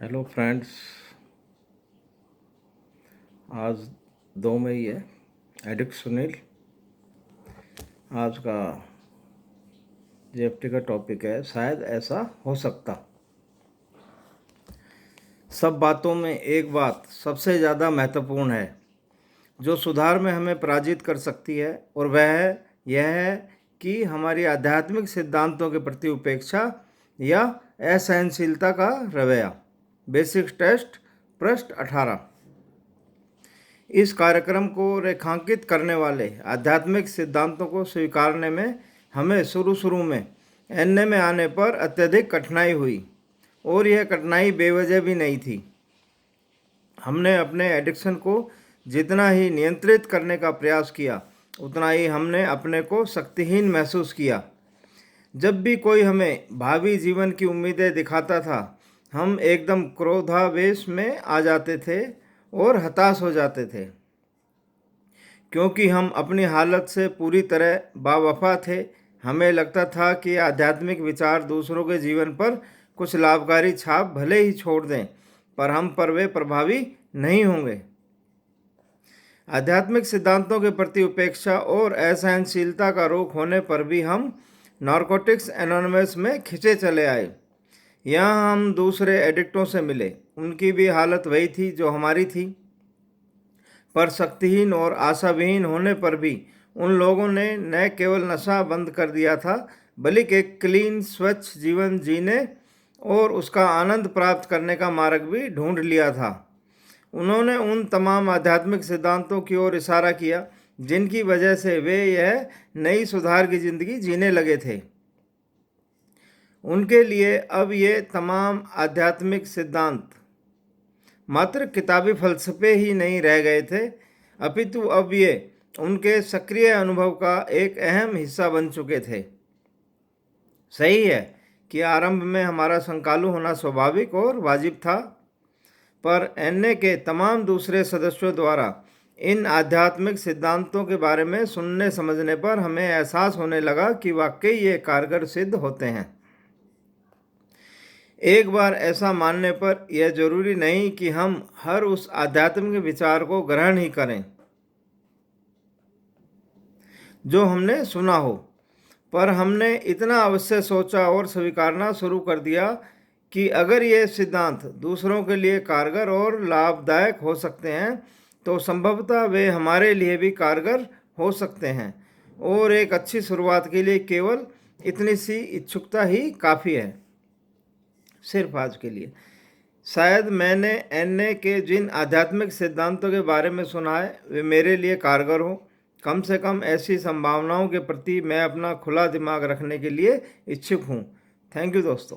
Hello friends, आज 2 मई है। Addict Sunil. आज का जीएफटी का टॉपिक है शायद ऐसा हो सकता। सब बातों में एक बात सबसे ज़्यादा महत्वपूर्ण है जो सुधार में हमें पराजित कर सकती है, और वह यह है कि हमारी आध्यात्मिक सिद्धांतों के प्रति उपेक्षा या असहनशीलता का रवैया। बेसिक टेस्ट पृष्ठ 18। इस कार्यक्रम को रेखांकित करने वाले आध्यात्मिक सिद्धांतों को स्वीकारने में हमें शुरू में एनए में आने पर अत्यधिक कठिनाई हुई, और यह कठिनाई बेवजह भी नहीं थी। हमने अपने एडिक्शन को जितना ही नियंत्रित करने का प्रयास किया, उतना ही हमने अपने को शक्तिहीन महसूस किया। जब भी कोई हमें भावी जीवन की उम्मीदें दिखाता था, हम एकदम क्रोधावेश में आ जाते थे और हताश हो जाते थे, क्योंकि हम अपनी हालत से पूरी तरह बावफा थे। हमें लगता था कि आध्यात्मिक विचार दूसरों के जीवन पर कुछ लाभकारी छाप भले ही छोड़ दें, पर हम पर वे प्रभावी नहीं होंगे। आध्यात्मिक सिद्धांतों के प्रति उपेक्षा और असहनशीलता का रोग होने पर भी हम नारकोटिक्स एनोनिमस में खिंचे चले आए। यहाँ हम दूसरे एडिक्टों से मिले। उनकी भी हालत वही थी जो हमारी थी, पर शक्तिहीन और आशाविहीन होने पर भी उन लोगों ने न केवल नशा बंद कर दिया था, बल्कि एक क्लीन स्वच्छ जीवन जीने और उसका आनंद प्राप्त करने का मार्ग भी ढूंढ लिया था। उन्होंने उन तमाम आध्यात्मिक सिद्धांतों की ओर इशारा किया जिनकी वजह से वे यह नई सुधार की जिंदगी जीने लगे थे। उनके लिए अब ये तमाम आध्यात्मिक सिद्धांत मात्र किताबी फलसफे ही नहीं रह गए थे, अपितु अब ये उनके सक्रिय अनुभव का एक अहम हिस्सा बन चुके थे। सही है कि आरंभ में हमारा संकालू होना स्वाभाविक और वाजिब था, पर एनए के तमाम दूसरे सदस्यों द्वारा इन आध्यात्मिक सिद्धांतों के बारे में सुनने समझने पर हमें एहसास होने लगा कि वाकई ये कारगर सिद्ध होते हैं। एक बार ऐसा मानने पर यह जरूरी नहीं कि हम हर उस आध्यात्मिक विचार को ग्रहण ही करें जो हमने सुना हो, पर हमने इतना अवश्य सोचा और स्वीकारना शुरू कर दिया कि अगर ये सिद्धांत दूसरों के लिए कारगर और लाभदायक हो सकते हैं, तो संभवतः वे हमारे लिए भी कारगर हो सकते हैं। और एक अच्छी शुरुआत के लिए केवल इतनी सी इच्छुकता ही काफ़ी है, सिर्फ आज के लिए। शायद मैंने एनए के जिन आध्यात्मिक सिद्धांतों के बारे में सुना है वे मेरे लिए कारगर हो। कम से कम ऐसी संभावनाओं के प्रति मैं अपना खुला दिमाग रखने के लिए इच्छुक हूँ। थैंक यू दोस्तों।